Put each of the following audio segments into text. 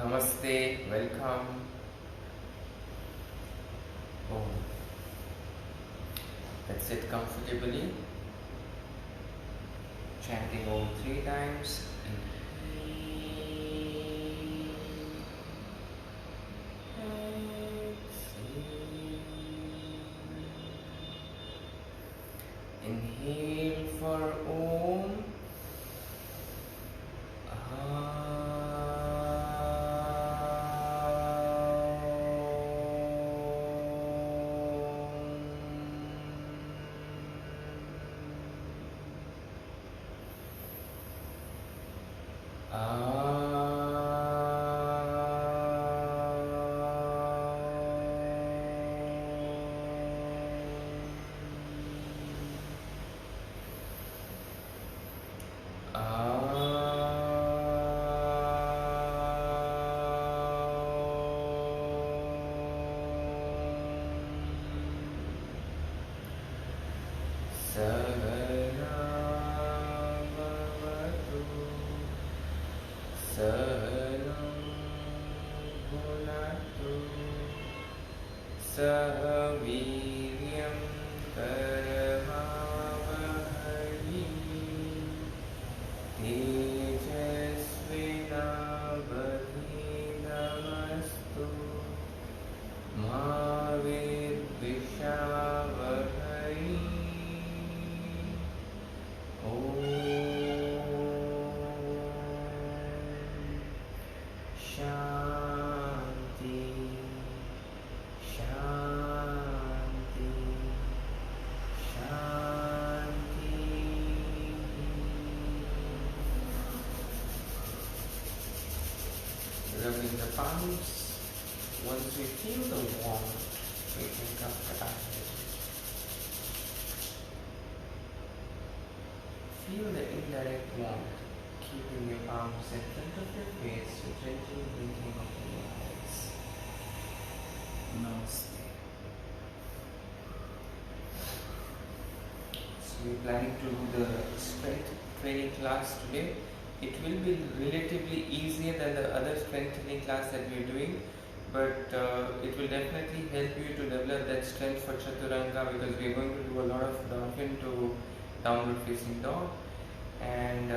Namaste, welcome. Oh, let's sit comfortably, chanting Om 3 times. Inhale for Om. Saranavavatu Saranam Bhunatu Sahaviryam Karavavahahi Tejasvinavadhinamastu Ma Vidvishavahai Om Shanti Shanti Shanti. Rubbing the palms. Once we feel the warmth, we can come back. Feel the indirect warmth, keeping your palms in front of your face with gentle blinking of your eyes. Namaste. So we're planning to do the strength training class today. It will be relatively easier than the other strength training class that we're doing, but it will definitely help you to develop that strength for Chaturanga, because we're going to do a lot of dolphin to downward facing dog, and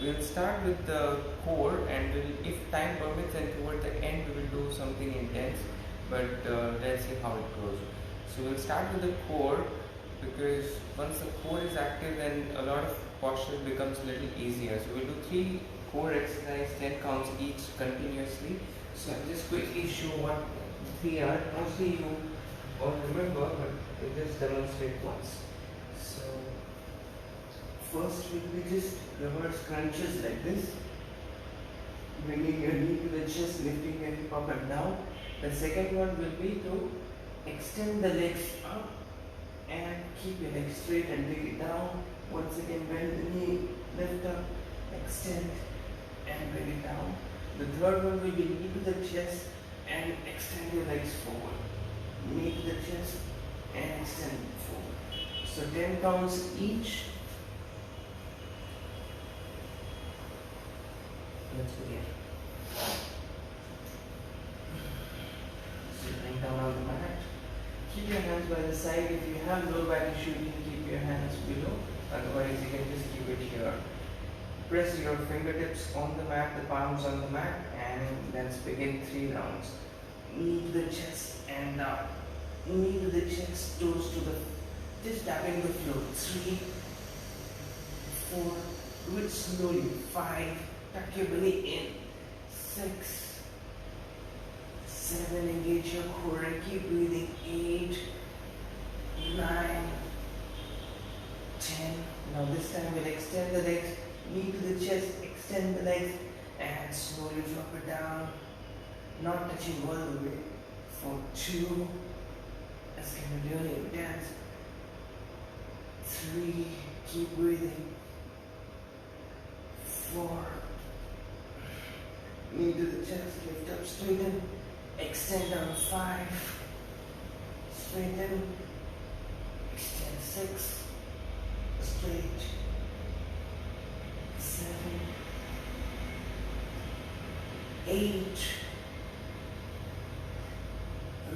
we'll start with the core, and if time permits and toward the end we will do something intense, but let's see how it goes. So we'll start with the core, because once the core is active then a lot of posture becomes a little easier. So we'll do 3 core exercises, 10 counts each continuously. So I'll just quickly show what 3 are. Mostly you all remember, but we'll just demonstrate once. So first will be just reverse crunches like this, bringing your knee to the chest, lifting your hip up and down. The second one will be to extend the legs up and keep your legs straight and bring it down. Once again, bend the knee, lift up, extend and bring it down. The third one will be knee to the chest and extend your legs forward. Knee to the chest and extend forward. So 10 counts each. Let's begin. So lying down on the mat. Keep your hands by the side. If you have low back issue, you can keep your hands below. Otherwise, you can just keep it here. Press your fingertips on the mat, the palms on the mat, and let's begin 3 rounds. Knee to the chest and down. Knee to the chest, toes to the, just tapping the floor. 3, 4, do it slowly. 5, tuck your belly in. 6, 7, engage your core and keep breathing. 8, 9, 10. Now this time we'll extend the legs, knee to the chest, extend the legs and slowly drop it down, not touching all the way. For 2, that's going to be really intense. 3, keep breathing. 4, knee to the chest, lift up, straighten, extend down. 5, straighten, extend. 6, straight. 7, 8,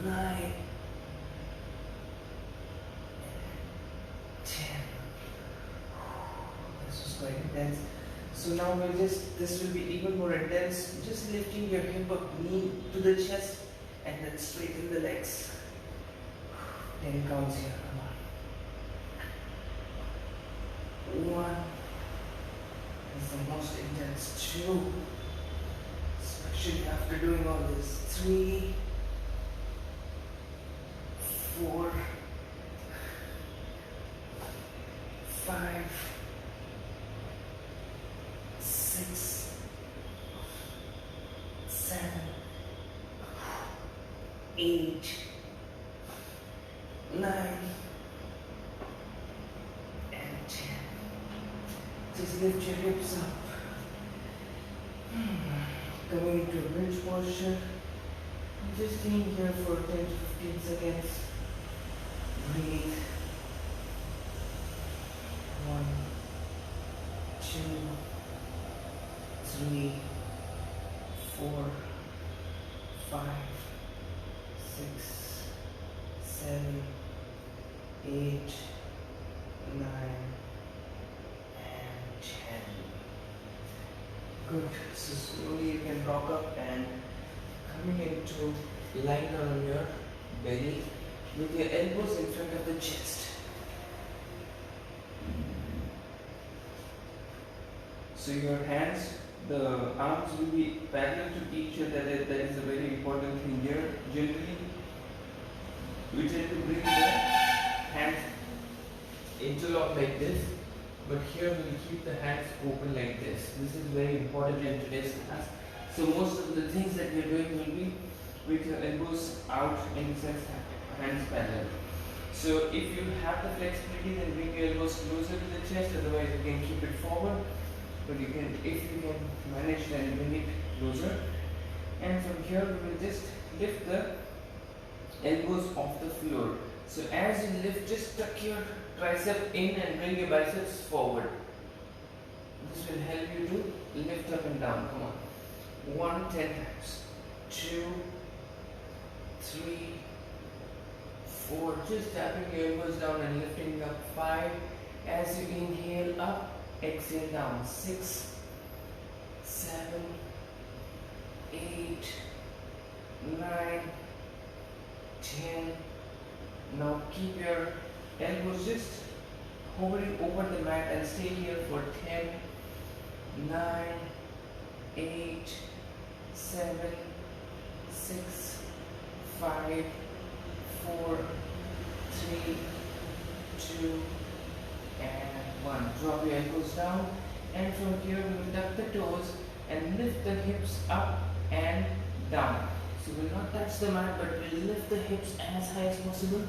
9, 10. This was quite intense. So now this will be even more intense. Just lifting your hip up, knee to the chest, and then straighten the legs. 10 counts here. Come on. 1 is the most intense. 2, especially after doing all this. 3, 4, 5, 6, 7, 8, 9, and 10. Just lift your hips up. Coming into a bridge posture. Just staying here for 10 to 15 seconds. Breathe. 1, 2, 3, 4, 5, 6, 7, 8, 9, and 10. Good. So slowly you can rock up and coming into lying down on your belly with your elbows in front of the chest. So your hands, the arms will be parallel to each other. That is a very important thing here. Generally, we tend to bring the hands interlock like this, but here we will keep the hands open like this. This is very important in today's class. So most of the things that we are doing will be with your elbows out in the sense hands parallel. So if you have the flexibility, then bring your elbows closer to the chest. Otherwise, you can keep it forward. But you can, if you can manage, then bring it closer. And from here, we will just lift the elbows off the floor. So as you lift, just tuck your tricep in and bring your biceps forward. This will help you to lift up and down. Come on. 1, 10 times. 2, 3, 4. Just tapping your elbows down and lifting up. 5. As you inhale up, exhale down. 6, 7, 8, 9, 10. Now keep your elbows just hovering over the mat and stay here for 10, 9, 8, 7, 6, 5, 4, 3, 2, and 1. Drop your elbows down, and from here we will tuck the toes and lift the hips up and down. So we will not touch the mat, but we will lift the hips as high as possible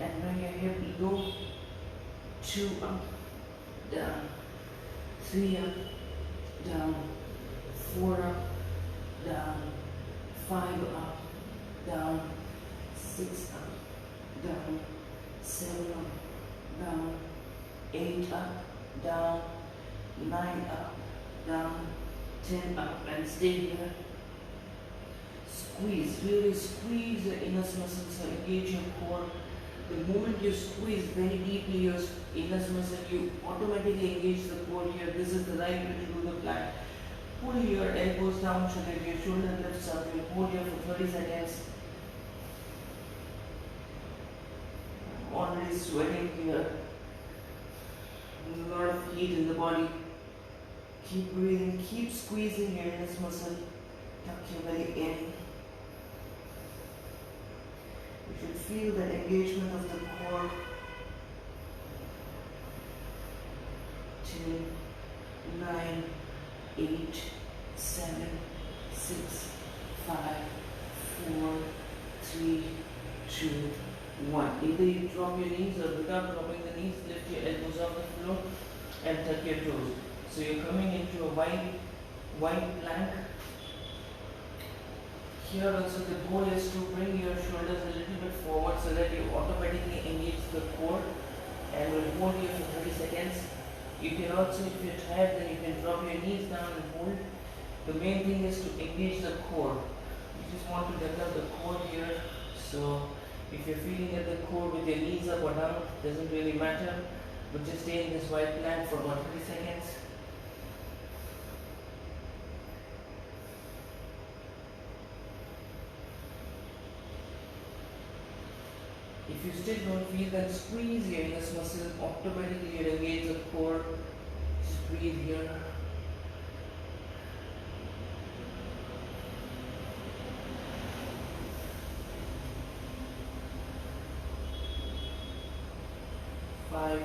and bring your hip low. 2 up, down, 3 up, down, 4 up, down, 5 up, down, 6 up, down, 7 up, down, 8 up, down, 9 up, down, 10 up, and stay here. Squeeze, really squeeze the inner muscles, so engage your core. The moment you squeeze very deeply your inner muscle, you automatically engage the core here. This is the right way to do the plank. Pull your elbows down so that your shoulder lifts up. You hold here for 30 seconds. I'm already sweating here. A lot of heat in the body. Keep breathing, keep squeezing your inner muscle. Tuck your belly in. You should feel the engagement of the core. 10, 9, 8, 7, 6, 5, 4, 3, 2, 1. Either you drop your knees, or without dropping the knees, lift your elbows off the floor and tuck your toes. So you're coming into a wide plank. Here also the goal is to bring your shoulders a little bit forward so that you automatically engage the core, and will hold here for 30 seconds. You can also, if you're tired, then you can drop your knees down and hold The main thing is to engage the core. You just want to develop the core here. So if you're feeling at the core with your knees up or down, doesn't really matter. But just stay in this wide plank for about 30 seconds. If you still don't feel that squeeze here in this muscle, automatically you engage the core. Just breathe here. Five,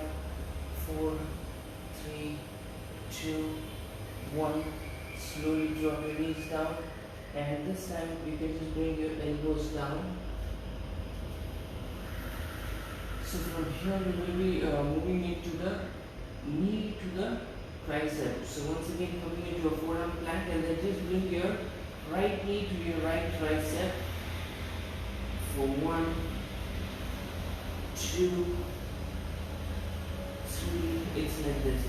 four, three, two, one. Slowly drop your knees down, and this time you can just bring your elbows down. So from here we will be moving into the knee to the tricep. So once again coming into a forearm plank, and then just bring your right knee to your right tricep for 1, 2, 3. It's like this.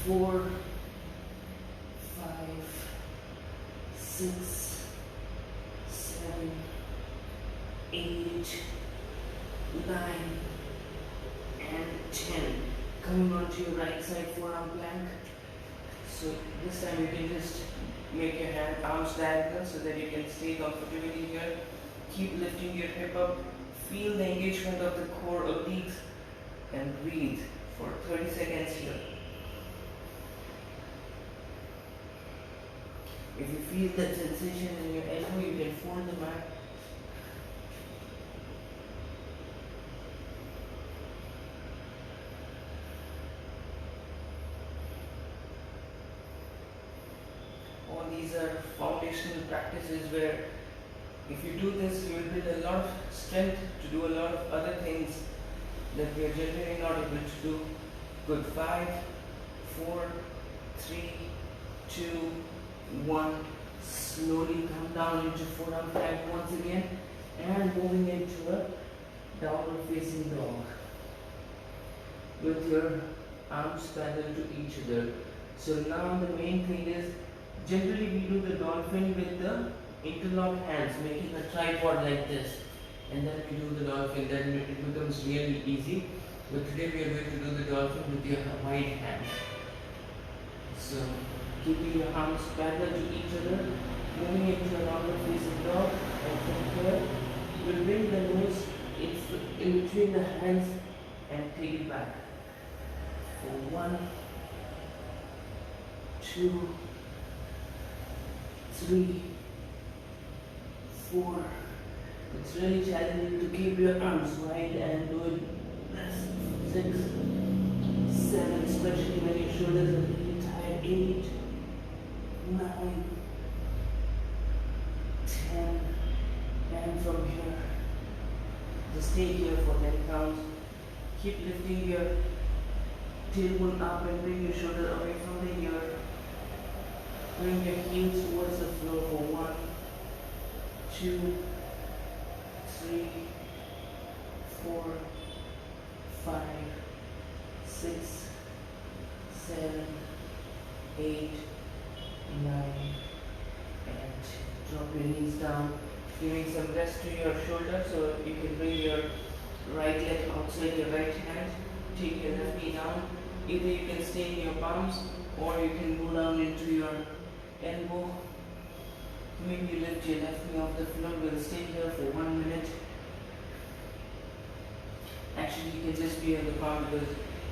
4, 5, 6, 7, 8, 9 and 10. Coming onto your right side forearm plank. So this time you can just make your arms diagonal so that you can stay comfortably here. Keep lifting your hip up. Feel the engagement of the core obliques and breathe for 30 seconds here. If you feel that sensation in your elbow, you can fold the mat. All these are foundational practices where if you do this, you will build a lot of strength to do a lot of other things that we are generally not able to do. Good. 5, 4, 3, 2, 1. Slowly come down into forearm plank once again and moving into a downward facing dog with your arms parallel to each other. So now the main thing is, generally we do the dolphin with the interlocked hands, making a tripod like this, and then we do the dolphin. Then it becomes really easy. But today we are going to do the dolphin with your wide hands. So keeping your arms parallel to each other, moving into a downward facing dog, and from here you will bring the nose in between the hands and take it back. For 1, 2, 3, 4. It's really challenging to keep your arms wide and do it. 6, 7, especially when your shoulders are really tired. 8, 9, 10, and from here, just stay here for 10 counts. Keep lifting your tailbone up and bring your shoulder away from the ear. Bring your heels towards the floor for 1, 2, 3, 4, 5, 6, 7, 8, 9, and drop your knees down, giving some rest to your shoulder so you can bring your right leg outside your right hand. Take your left knee down. Either you can stay in your palms or you can go down into your elbow. Maybe lift your left knee off the floor. We'll stay here for 1 minute. Actually, you can just be on the palm because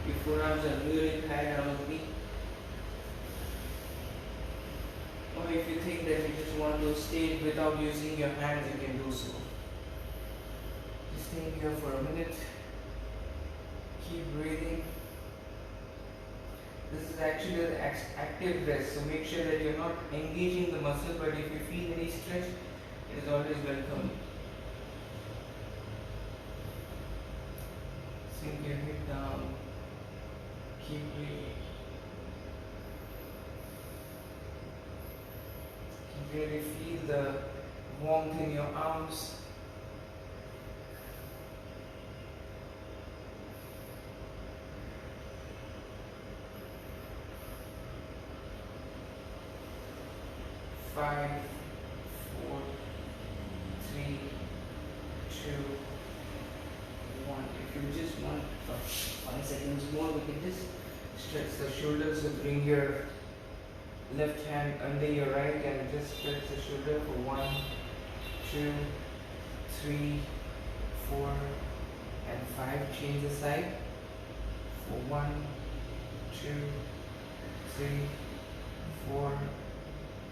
your forearms are really tired out of me. Or if you think that you just want to stay without using your hands, you can do so. Just stay here for a minute. Keep breathing. This is actually an active rest, so make sure that you're not engaging the muscle, but if you feel any stretch, it is always welcome. Sink your head down. Keep breathing. You really feel the warmth in your arms. 5, 4, 3, 2, 1. If you just want 5 seconds more, we can just stretch the shoulders. So bring your left hand under your right and just stretch the shoulder for 1, 2, 3, 4, and 5. Change the side for 1, 2, 3, 4,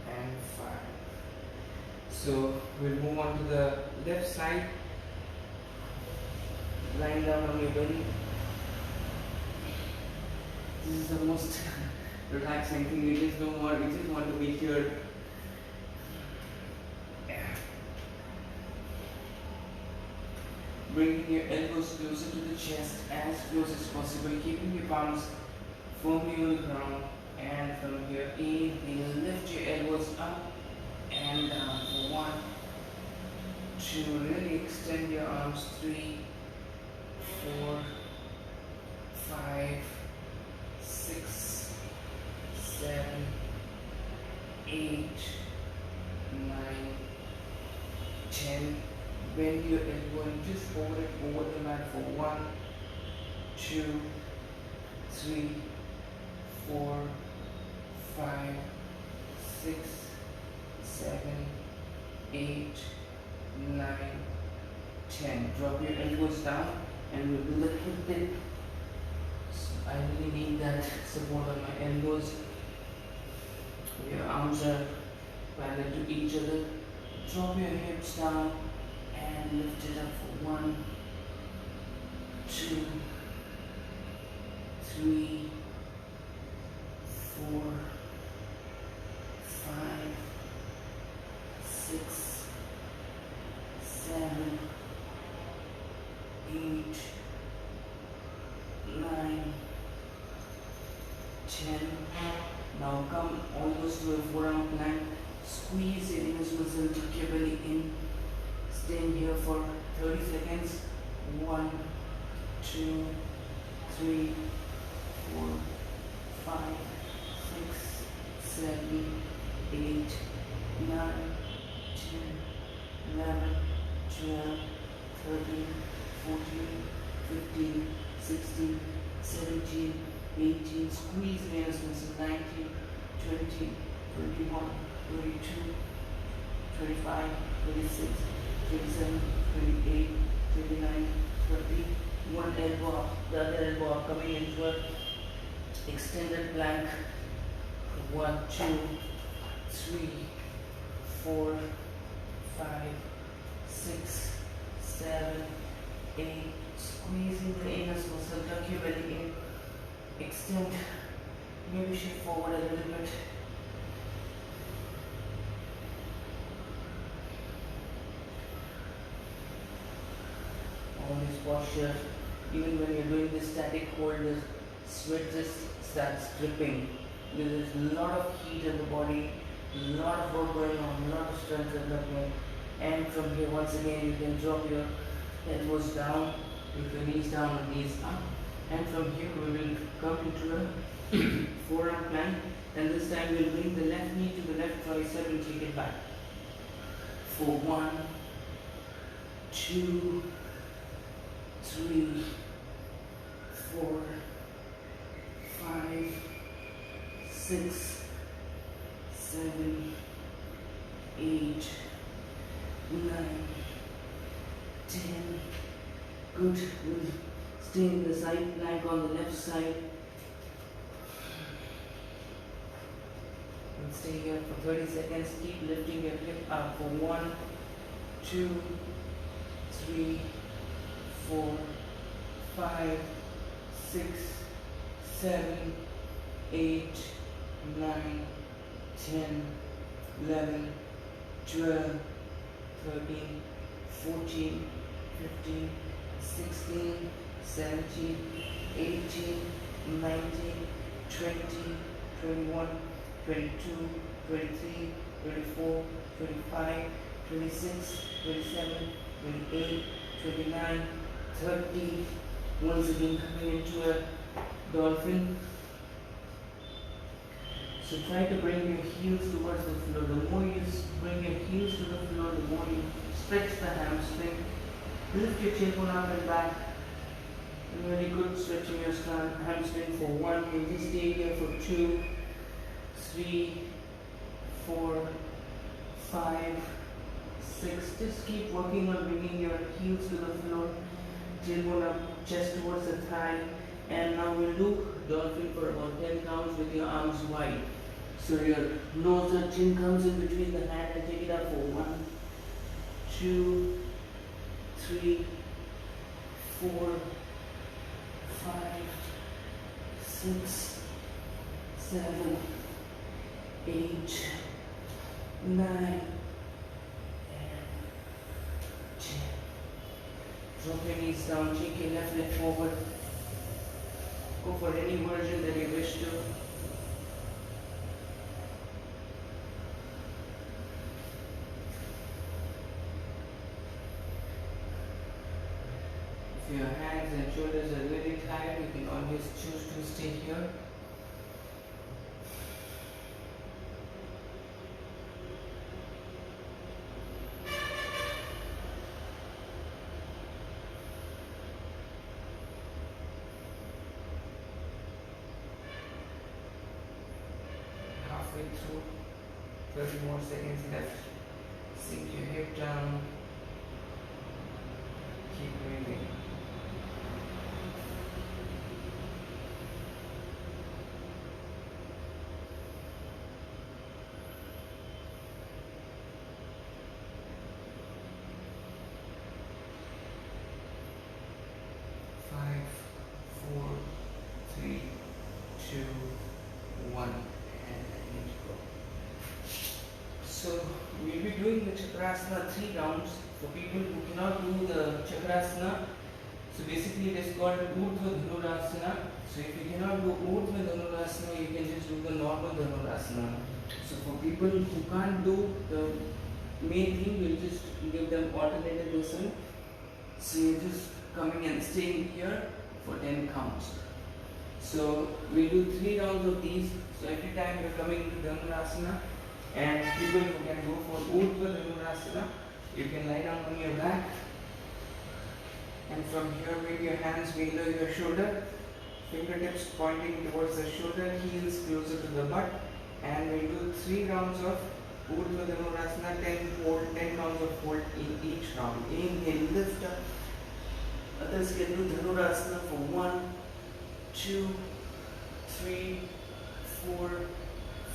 and 5. So we'll move on to the left side. Lying down on your belly. This is the most relaxing thing. You just don't want. You just want to be here. Bringing your elbows closer to the chest, as close as possible, keeping your palms firmly on the ground. And from here, inhale, lift your elbows up and down for 1, 2. Really extend your arms. 3, 4, 5, 6, 7, 8, 9, 10. Bend your elbow and just hold it over the mat for 1, 2, 3, 4, 5, 6, 7, 8, 9, 10. Drop your elbows down and we'll do the hip dip. So I really need that support on my elbows. Your arms are parallel to each other. Drop your hips down and lift it up for 1, 2, 3, 4, 5, 6, 7, 8, 9, 10. Now come almost to a forearm plank. Squeeze your inner muscle, tuck your belly in. Stay here for 30 seconds. 1, 2, 3, 4, 5, 6, 7, 8, 9, 10, 11, 12, 13, 14, 15, 16, 17, 18. Squeeze the inner muscle. 19, 20, 21, 22, 25, 26, 27, 28, 29, 30. One elbow up, the other elbow up, coming into a extended plank. 1, 2, 3, 4, 5, 6, 7, 8. Squeezing the inner muscle, tuck your belly in. Extend, maybe shift forward a little bit. On this posture, even when you're doing this static hold, the sweat just starts dripping. There's a lot of heat in the body, a lot of work going on, a lot of strength development. And from here, once again, you can drop your elbows down, with your knees down and knees up. And from here, we will come into a forearm plank. And this time, we'll bring the left knee to the left tricep and take it back. For 1, 2, 3, 4, 5, 6, 7, 8, 9, 10. Good. We'll stay in the side plank on the left side. And stay here for 30 seconds. Keep lifting your hip up for 1, 2, 3, 4, 5, 6, 7, 8, 9, 10, 11, 12, 13, 14, 15, 16, 17, 18, 19, 20, 21, 22, 23, 24, 25, 26, 27, 28, 29, 30. Once again coming into a dolphin. So try to bring your heels towards the floor. The more you slowly. Stretch the hamstring. Lift your chin bone up and back. Very good. Stretching your hamstring for 1. You just stay here for 2, 3, 4, 5, 6. Just keep working on bringing your heels to the floor. Chin bone up, chest towards the thigh. And now we'll do dolphin for about 10 counts with your arms wide. So your nose or chin comes in between the hand and take it up for 1, 2, 3, 4, 5, 6, 7, 8, 9, and 10. Drop your knees down, take your left leg forward. Go for any version that you wish to. If your hands and shoulders are really tired, you can always choose to stay here. Halfway through, 30 more seconds left. Sink your hip down. Keep breathing. Five, 4, 3, 2, 1, and let go. So we'll be doing the Chakrasana 3 rounds for people who cannot do the Chakrasana. So basically it is called Urdhva Dhanurasana. So if you cannot do Urdhva Dhanurasana, you can just do the normal Dhanurasana. So for people who can't do the main thing, we'll just give them alternative lesson. So you're just coming and staying here for 10 counts. So we'll do 3 rounds of these. So every time you're coming to Dhanurasana, and people who can go for Urdhva Dhanurasana, you can lie down on your back, and from here bring your hands below your shoulder, fingertips pointing towards the shoulder, heels closer to the butt, and we'll do 3 rounds of Urdhva Dhanurasana, 10 counts of hold in each round. Inhale, lift up. Others can do Dhanurasana for 1, 2, 3, 4,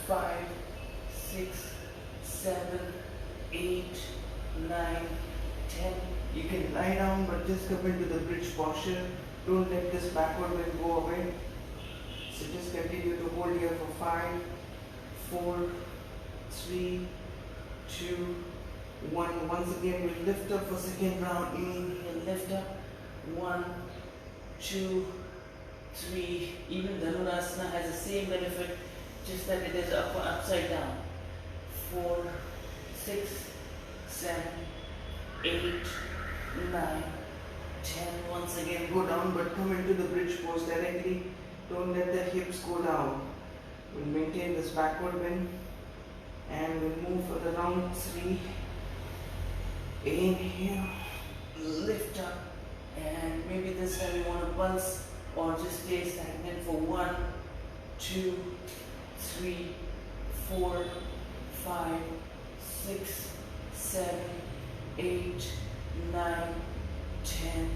5, 6, 7, 8, 9, 10. You can lie down but just come into the bridge posture. Don't let this backward bend go away. So just continue to hold here for 5, 4, 3, 2, 1. Once again we'll lift up for second round. Inhale, lift up. 1, 2, 3. Even Dhanurasana has the same benefit, just that it is upside down. 4, 6, 7, 8, 9, 10. Once again go down but come into the bridge pose directly. Don't let the hips go down. We'll maintain this backward bend and we'll move for the round 3. Inhale, lift up, and maybe this time you want to pulse or just stay stagnant for 1, 2, 3, 4, 5, 6, 7, 8, 9, 10,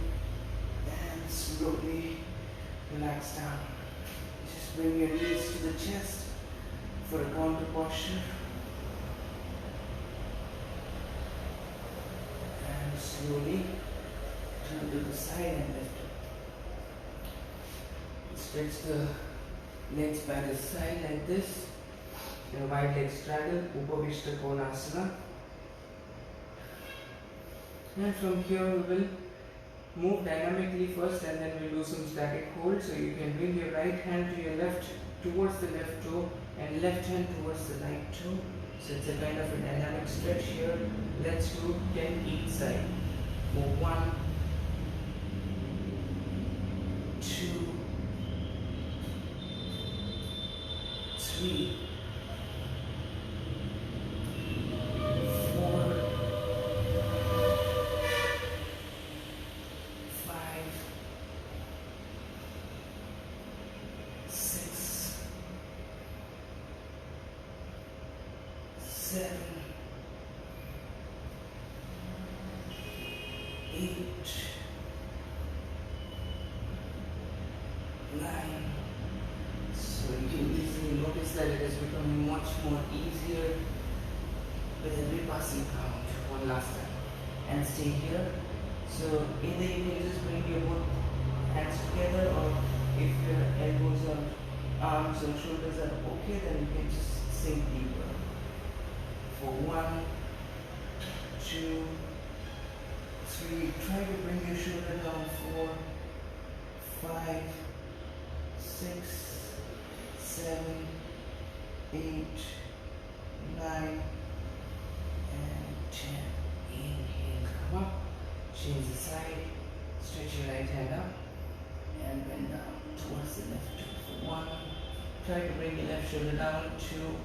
and slowly relax down. Just bring your knees to the chest for a counter posture. And slowly turn to the side and lift up. Stretch the legs by the side like this. Your wide leg straddle, Upavishta Konasana. And from here we will move dynamically first and then we'll do some static hold. So you can bring your right hand to your left towards the left toe and left hand towards the right toe. So it's a kind of a dynamic stretch here. Let's do 10 each side. Move 1, 2, 3, 4, 7, 8, 9. So you can easily notice that it is becoming much more easier with every passing count. One last time. And stay here. So either you can just bring your both hands together, or if your elbows or arms or shoulders are okay, then you can just sink deeper. For 1, 2, 3, try to bring your shoulder down. 4, 5, 6, 7, 8, 9, and 10. Inhale, come up, change the side, stretch your right hand up, and bend down towards the left toe. For 1, try to bring your left shoulder down. 2,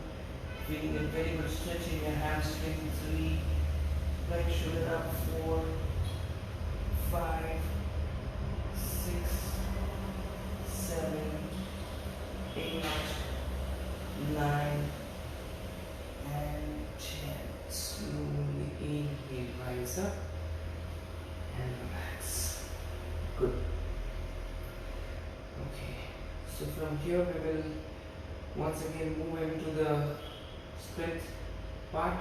feeling a very good stretch in your hamstring. 3, right shoulder up. 4, 5, 6, 7, 8, 9, and 10. Slowly inhale, rise up and relax. Good. Okay, so from here we will once again move into the sprint part.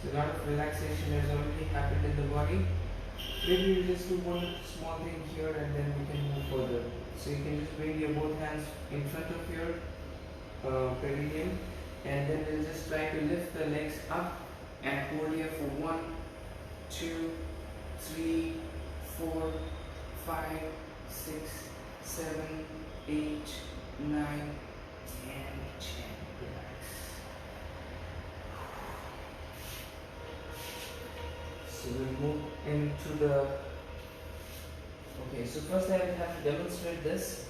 So a lot of relaxation has already happened in the body. Maybe we'll just do one small thing here and then we can move further. So you can just bring your both hands in front of your perineum, and then we'll just try to lift the legs up and hold here for 1, 2, 3, 4, 5, 6, 7, 8, 9, and 10. Relax. So we'll move into the. Okay, so first I will have to demonstrate this.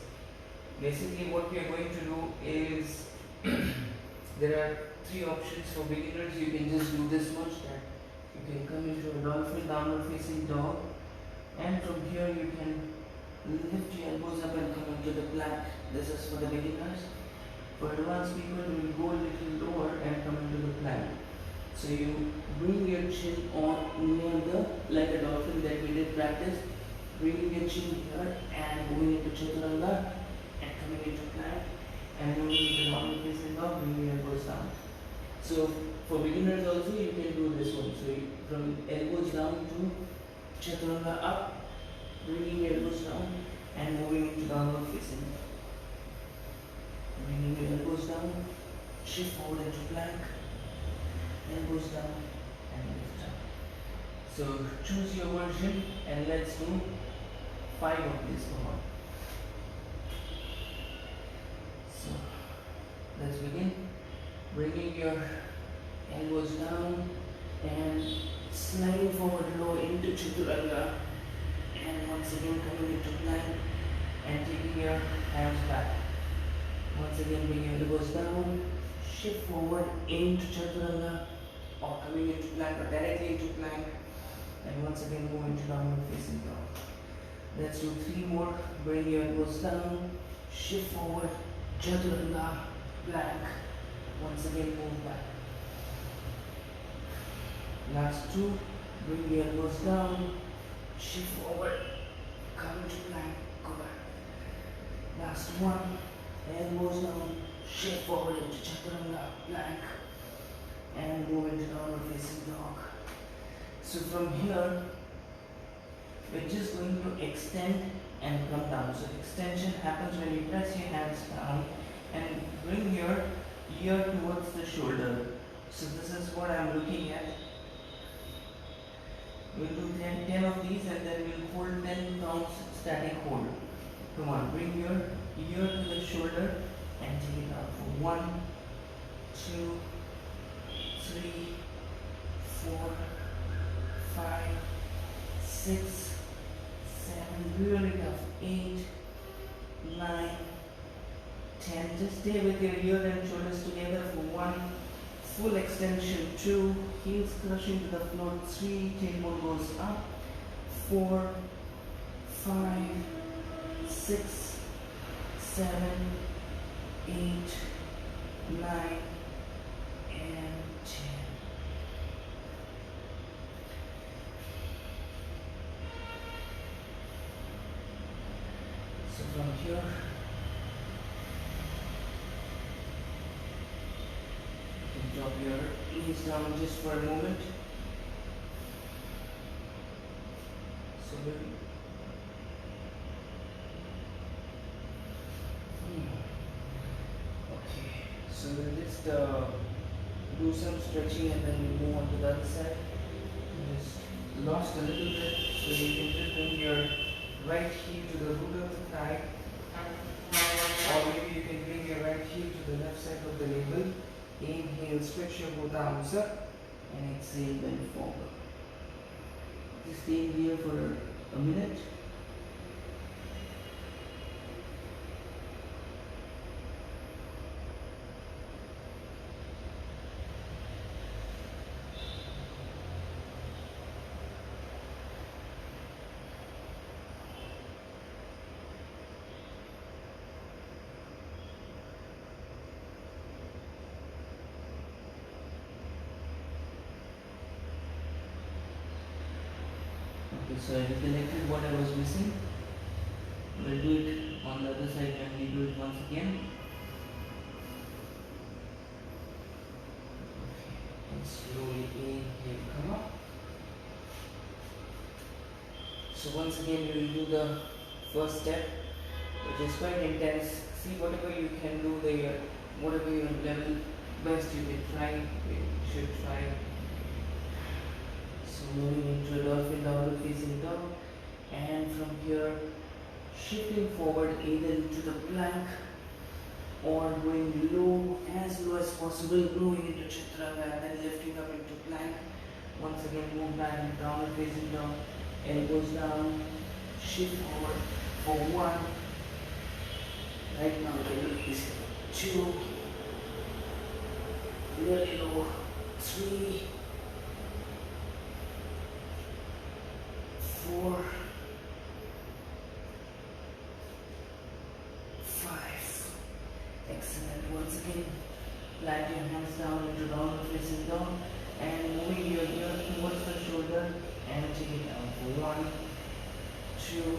Basically, what we are going to do is there are 3 options for beginners. You can just do this much, that you can come into a dolphin downward facing dog, and from here you can lift your elbows up and come into the plank. This is for the beginners. For advanced people, you will go a little lower and come into the plank. So you bring your chin on near the, like a dolphin that we did practice, bringing your chin here and moving into chaturanga and coming into plank and moving into normal facing dog, bringing your elbows down. So for beginners also you can do this one. So you, from elbows down to chaturanga up, bringing your elbows down and moving into downward facing dog. Bringing your elbows down, shift forward into plank, elbows down and lift up. So choose your version and let's do 5 of these. Come on. So let's begin. Bringing your elbows down and sliding forward low into chaturanga, and once again coming into plank and taking your hands back. Once again bring your elbows down, shift forward into chaturanga or coming into plank or directly into plank, and once again move into downward facing dog. Let's do 3 more. Bring your elbows down, shift forward, chaturanga, plank. Once again move back. Last 2. Bring your elbows down, shift forward, come to plank, go back. Last 1. Elbows down, shift forward into chaturanga, plank, and move into downward facing dog. So from here, we're just going to extend and come down. So extension happens when you press your hands down and bring your ear towards the shoulder. So this is what I'm looking at. We'll do 10 of these and then we'll hold 10 counts static hold. Come on, bring your ear to the shoulder and take it out for 1, 2, 3, 4, 5, 6, 7, really tough, 8, 9, 10. Just stay with your ear and shoulders together for 1, full extension, 2, heels crushing to the floor, 3, tailbone goes up, 4, 5, 6, 7, 8, 9, and 10. So from here, you can drop your knees down just for a moment. So maybe. Okay. So we'll just do some stretching and then we'll move on to the other side. Just lost a little bit, so you can just bring your right heel to the root of the thigh, or maybe you can bring your right heel to the left side of the navel. Inhale, stretch your both arms up, and exhale, bend forward. Just stay here for a minute. Okay, so I recollected what I was missing. We'll do it on the other side and we do it once again. Okay, and slowly inhale, come up. So once again we will do the first step, which is quite intense. See, whatever you can do there, whatever your level best you can try, you should try. So moving into a dolphin downward facing dog, and from here shifting forward either into the plank or going low as possible, going into chaturanga and then lifting up into plank. Once again move back, downward facing dog, elbows down, shift forward for 1. Right now the look is 2, really low, 3, 4, 5. Excellent. Once again, plant your hands down into downward facing dog and moving your ear towards the shoulder and take it down for 1, 2,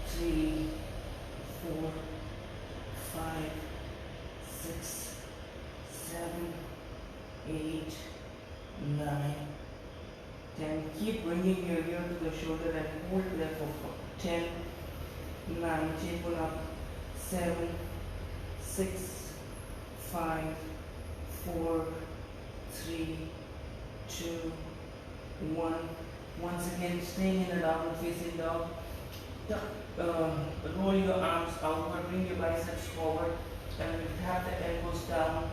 3, 4, 5, 6, 7, 8, 9, 10. Keep bringing your ear to the shoulder and hold there for 10, 9, table up, 7, 6, 5, 4, 3, 2, 1. Once again, staying in a downward facing dog. Roll your arms outward, bring your biceps forward, and we'll tap the elbows down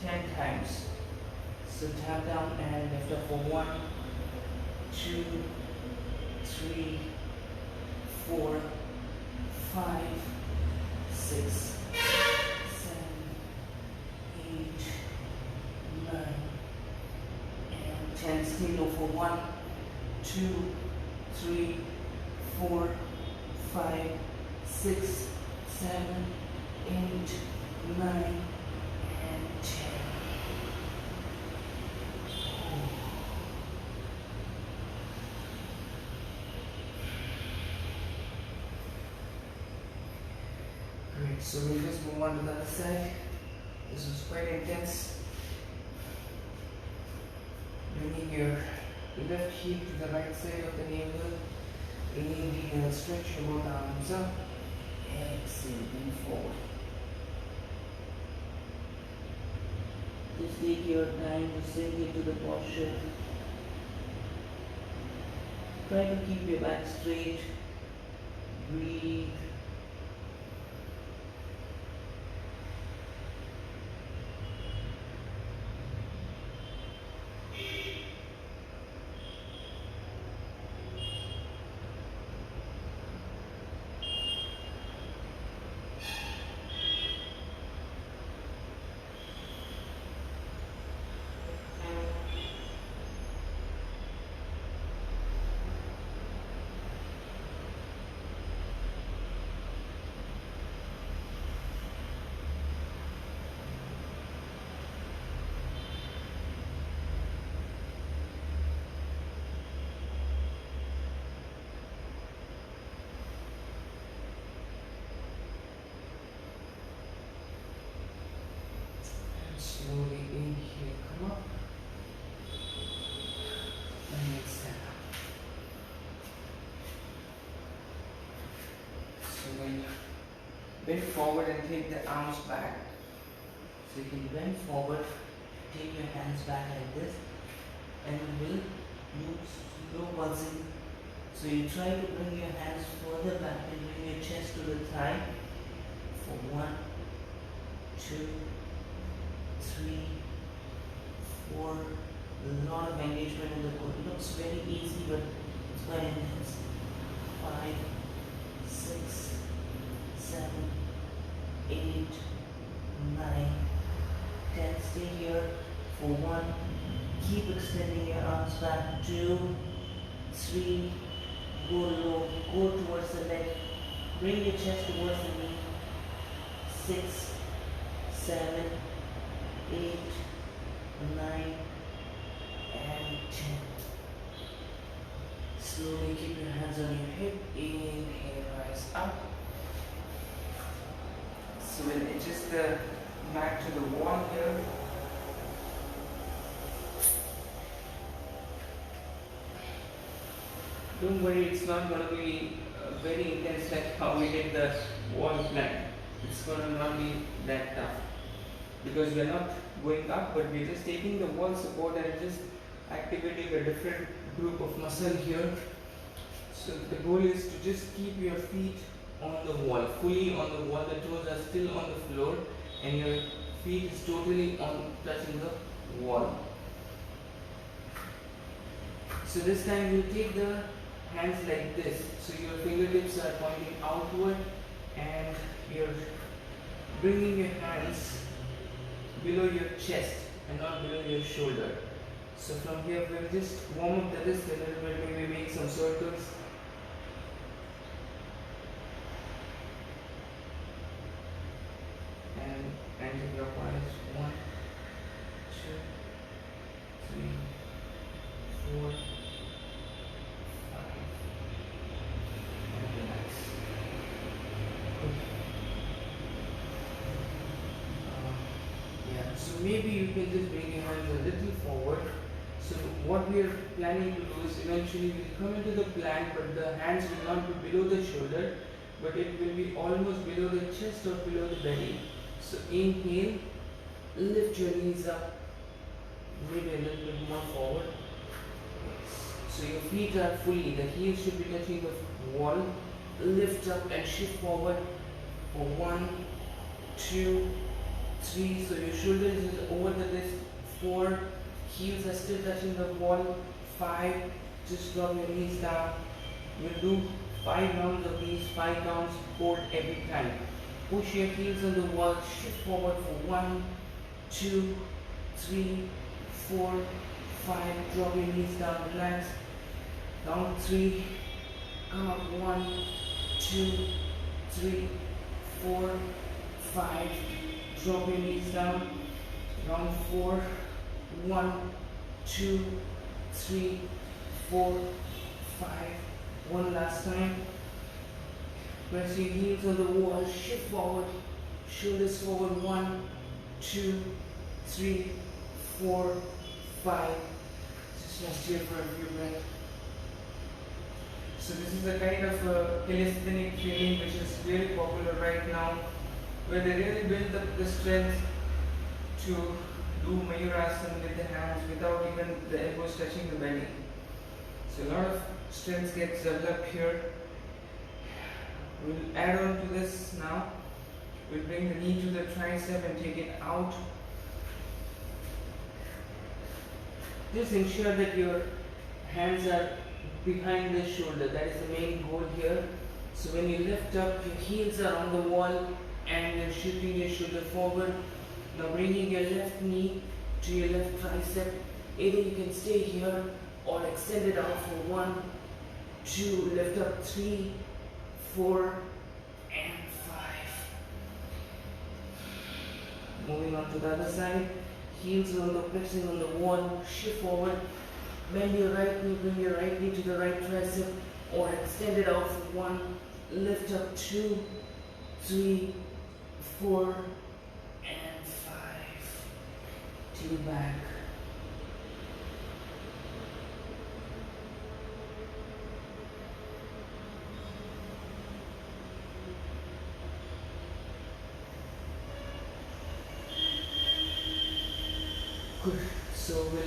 10 times. So tap down and lift up for 1, 2, 3, 4, 5, 6, 7, 8, 9, and 10. Stay low for 1, 2, 3, 4, 5, 6, 7, 8, 9, and 10. Great, so we'll just move on to the other side. This was quite intense. Bringing your left heel to the right side of the navel. Inhale, stretch your both arms up. Exhale, bend forward. Just take your time to sink into the posture. Try to keep your back straight. Breathe. bend forward and take the arms back. So you can bend forward, take your hands back like this, and you will do slow pulsing. So you try to bring your hands further back and bring your chest to the thigh for 1, 2, 3, 4. There's a lot of engagement in the core. It looks very easy, but it's quite intense. 5, 6, 7, 8, 9, 10. Stay here for 1. Keep extending your arms back. 2, 3. Go low. Go towards the leg. Bring your chest towards the knee. 6, 7, 8, 9, and 10. Slowly keep your hands on your hip. Inhale, rise up. So we'll adjust the mat to the wall here. Don't worry, it's not going to be very intense like how we did the wall plank. It's going to not be that tough because we are not going up, but we're just taking the wall support and just activating a different group of muscle here. So the goal is to just keep your feet on the wall, fully on the wall. The toes are still on the floor and your feet is totally on touching the wall. So this time we'll take the hands like this. So your fingertips are pointing outward and you're bringing your hands below your chest and not below your shoulder. So from here we'll just warm up the wrist a little bit, maybe make some circles. And anti-clockwise. 1, 2, 3, 4, 5. And relax. Yeah, so maybe you can just bring your hands a little forward. So what we are planning to do is eventually we'll come into the plank, but the hands will not be below the shoulder, but it will be almost below the chest or below the belly. So inhale, lift your knees up, maybe a little bit more forward. So your feet are fully, the heels should be touching the wall. Lift up and shift forward for 1, 2, 3. So your shoulders is over the wrist. 4, heels are still touching the wall. 5, just drop your knees down. We'll do 5 rounds of these, 5 counts, hold every time. Push your heels on the wall, shift forward for 1, 2, 3, 4, 5. Drop your knees down, relax. Count 3, count 1, 2, 3, 4, 5. Drop your knees down. Round 4, 1, 2, 3, 4, 5. One last time. Press your heels on the wall, shift forward, shoulders forward. 1, 2, 3, 4, 5. Just rest here for a few breaths. So this is a kind of calisthenic training which is really popular right now, where they really build up the strength to do Mayurasana with the hands without even the elbows touching the belly. So a lot of strength gets developed here. We'll add on to this now. We'll bring the knee to the tricep and take it out. Just ensure that your hands are behind the shoulder. That is the main goal here. So when you lift up, your heels are on the wall and you're shifting your shoulder forward. Now bringing your left knee to your left tricep. Either you can stay here or extend it out for 1, 2, lift up 3, 4, and 5. Moving on to the other side. Heels on the pressing on the wall. Shift forward. Bend your right knee, bring your right knee to the right tricep or extend it out for 1. Lift up 2, 3, 4, and 5. Till back.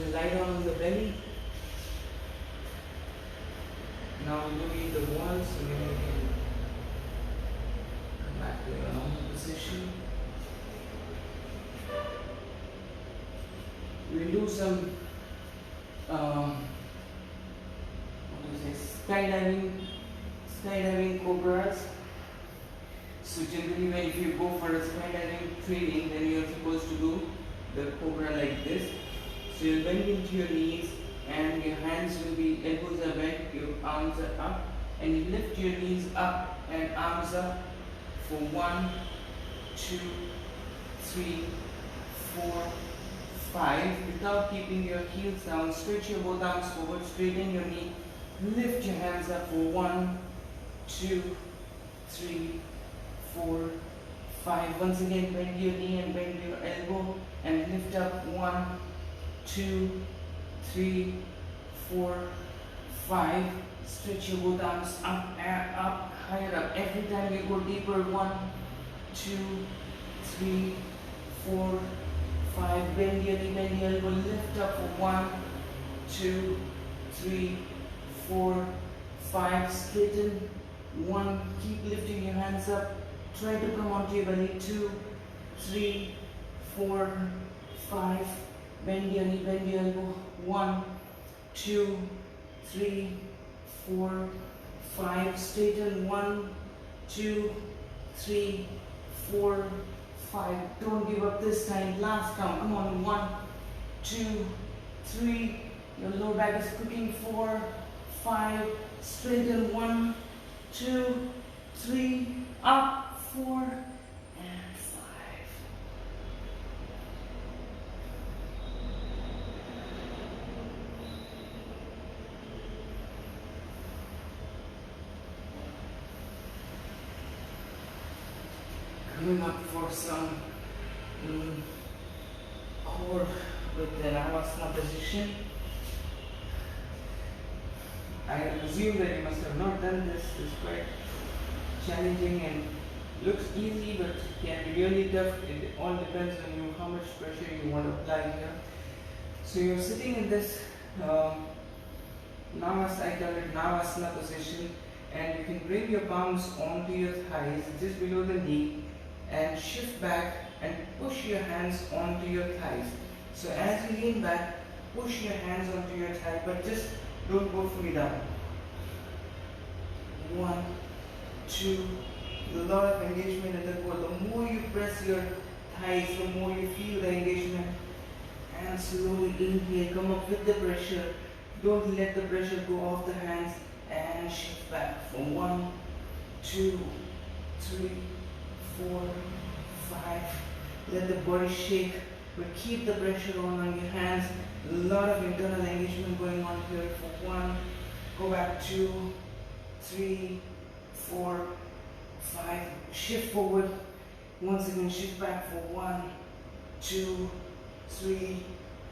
then lie down on the belly. Now we'll do the ones, so then we can come back to your normal position. We'll do some skydiving cobras. So generally when if you go for a skydiving training, then you are supposed to do the cobra like this. So you'll bend into your knees and your hands will be, elbows are bent, your arms are up, and you lift your knees up and arms up for 1, 2, 3, 4, 5. Without keeping your heels down, stretch your both arms forward, straighten your knee, lift your hands up for 1, 2, 3, 4, 5. Once again, bend your knee and bend your elbow and lift up 1, 2, 3, 4, 5. Stretch your both arms up and up, higher up. Every time you go deeper, 1, 2, 3, 4, 5. Bend your knee, bend your elbow, lift up for 1, 2, 3, 4, 5. Straighten. 1. Keep lifting your hands up. Try to come onto your belly. 2, 3, 4, 5. Bend your knee, bend your elbow. 1, 2, 3, 4, 5. Straighten. 1, 2, 3, 4, 5. Don't give up this time. Last count. Come on. 1, 2, 3. Your lower back is cooking. 4, 5. Straighten. 1, 2, 3. Up. 4 and 5. Coming up for some core with the Navasana position. I assume that you must have not done this. It's quite challenging and looks easy but can be really tough. It all depends on you how much pressure you want to apply here. So you're sitting in this Navasana position, and you can bring your palms onto your thighs just below the knee and shift back and push your hands onto your thighs. So as you lean back, push your hands onto your thigh, but just don't go fully down. 1, 2. A lot of engagement in the core. The more you press your thighs, the more you feel the engagement. And slowly inhale, come up with the pressure. Don't let the pressure go off the hands, and shift back for 1, 2, 3, 4, 5. Let the body shake, but keep the pressure on your hands. A lot of internal engagement going on here for 1. Go back 2, 3, 4, 5. Shift forward. Once again, shift back for 1, 2, 3,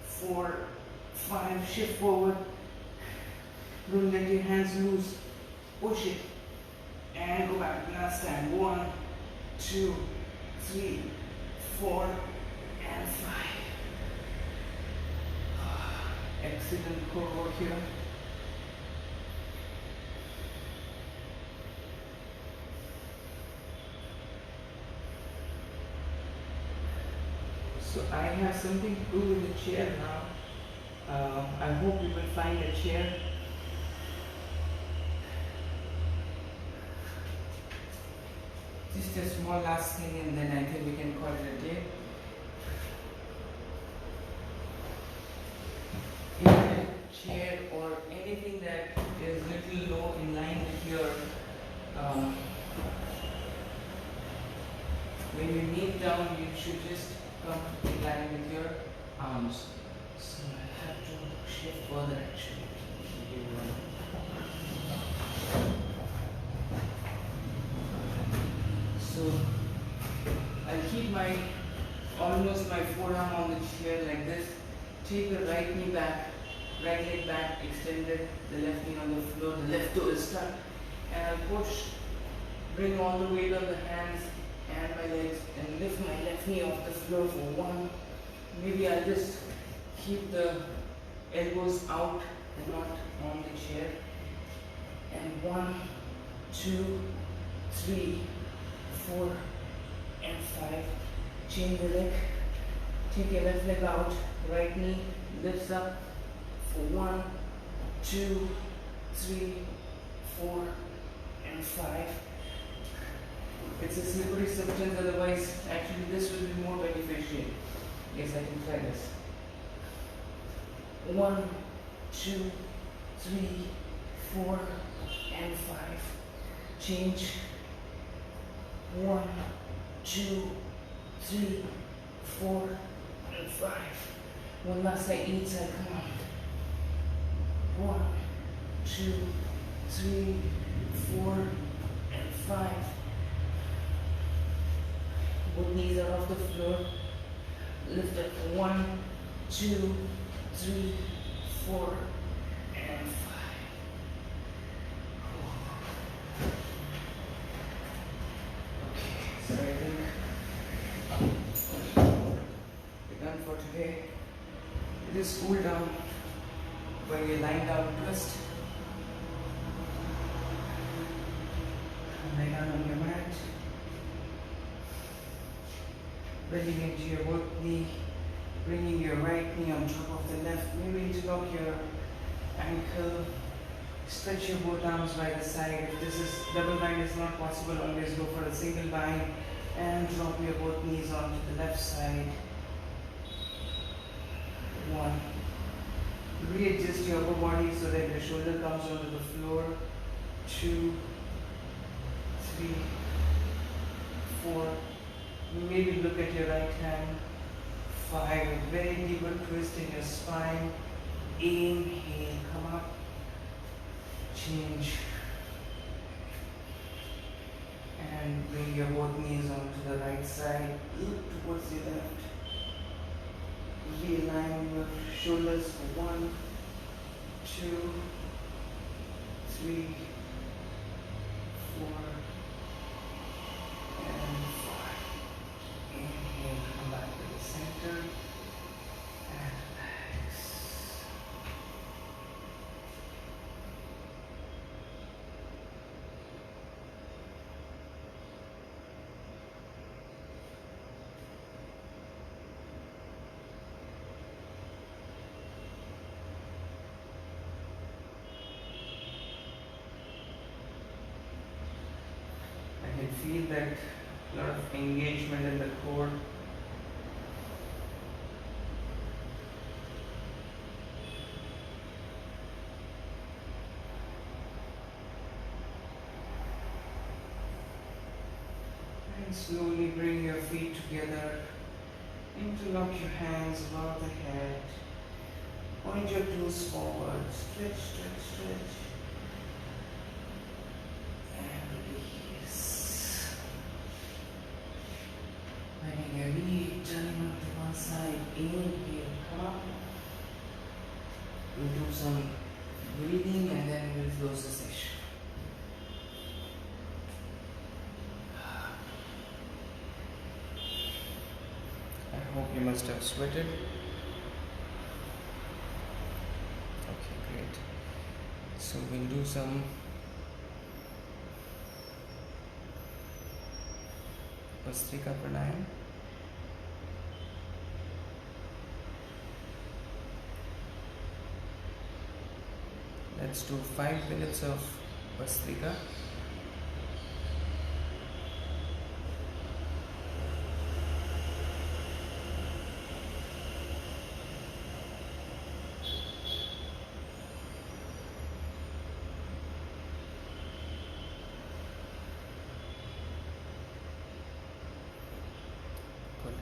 4, 5. Shift forward. Don't let your hands loose. Push it. And go back. Last time. 1, 2, 3, 4, and 5. Excellent core work here. So I have something to do with the chair now. I hope you will find a chair. Just a small last thing, and then I think we can call it a day. If a chair or anything that is little low in line with your when you kneel down, you should just come in line with your arms. So I have to shift further actually. So I'll keep my almost my forearm on the chair like this. Take the right knee back, right leg back, extended, the left knee on the floor, the left toe is stuck, and I'll push, bring all the weight on the hands and my legs, and lift my left knee off the floor for 1. Maybe I'll just keep the elbows out and not on the chair. And 1, 2, 3, 4, and 5. Change the leg. Take your left leg out. Right knee lifts up for 1, 2, 3, 4, and 5. It's a slippery substance, otherwise actually this will be more beneficial. Yes, I can try this. 1, 2, 3, 4, and 5. Change. 1, 2, 3, 4, and 5. One last side, each side, come on. 1, 2, 3, 4, and 5. Both knees are off the floor. Lift up. 1, 2, 3, 4, and 5. Okay, so I think we're done for today. Just cool down when you lie down, twist. Lie down on your mat. Bending into your work knee, bringing your right knee on top of the left. Maybe interlock your ankle. Stretch your both arms by the side. If this is double bind is not possible, always go for a single bind and drop your both knees onto the left side. 1. Readjust your upper body so that your shoulder comes onto the floor. 2, 3, 4. Maybe look at your right hand. 5. A very deeper twist in your spine. Inhale, come up. Change. And bring your both knees onto the right side. Look towards the left. Realign your shoulders for 1, 2, 3, 4, and 5. Inhale, come back to the center and relax. I can feel that lot of engagement in the core. And slowly bring your feet together. Interlock your hands above the head. Point your toes forward. Stretch, stretch, stretch. And release. Letting your knee turning up to one side. Inhale, come up. We'll do some breathing and then we'll close the session. I hope you must have sweated. Okay, great. So we'll do some Vastrika Pranayam. Let's do 5 minutes of Vastrika.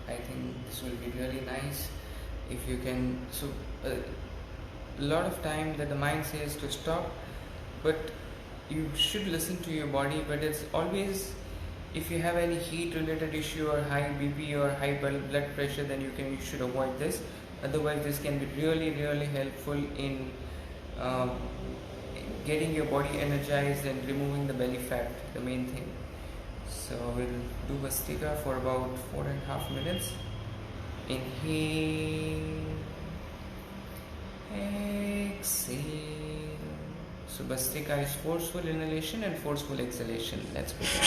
I think this will be really nice if you can. So a lot of time that the mind says to stop, but you should listen to your body. But it's always, if you have any heat related issue or high BP or high blood pressure, then you should avoid this. Otherwise this can be really helpful in getting your body energized and removing the belly fat, the main thing. So we'll do Vastrika for about 4.5 minutes. Inhale, exhale. exhale. So Bhastrika is forceful inhalation and forceful exhalation. Let's begin.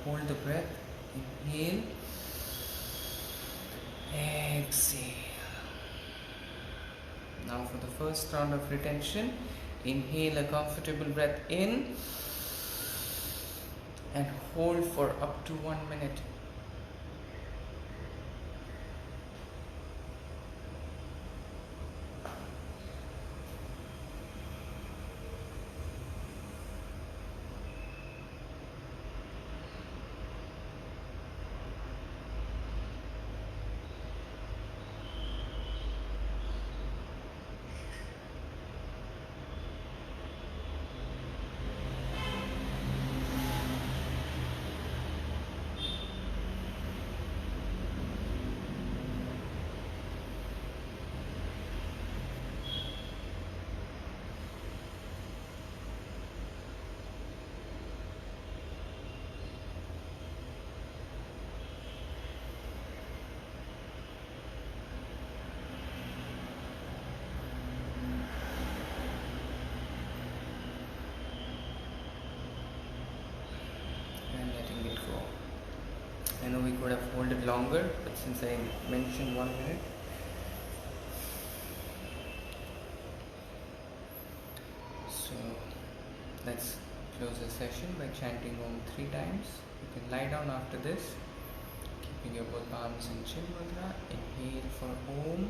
Hold the breath. Inhale. Exhale. Now for the first round of retention, inhale a comfortable breath in and hold for up to 1 minute. go. I know we could have holded longer, but since I mentioned 1 minute, so let's close the session by chanting Om 3 times. You can lie down after this, keeping your both palms in Chin Mudra. Inhale for Om.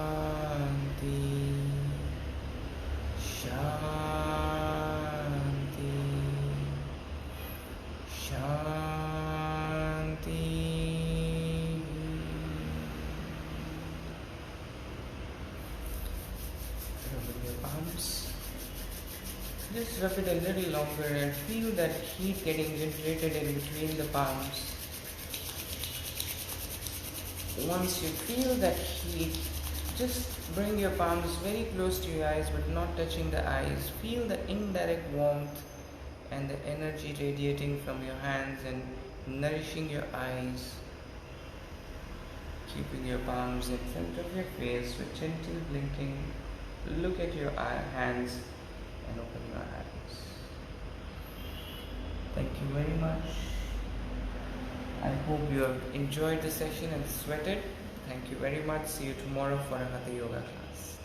Shanti, Shanti, Shanti. Rubbing your palms. Just rub it a little longer and feel that heat getting generated in between the palms. Once you feel that heat, just bring your palms very close to your eyes but not touching the eyes. Feel the indirect warmth and the energy radiating from your hands and nourishing your eyes. Keeping your palms in front of your face with gentle blinking. Look at your hands and open your eyes. Thank you very much. I hope you have enjoyed the session and sweated. Thank you very much. See you tomorrow for another yoga class.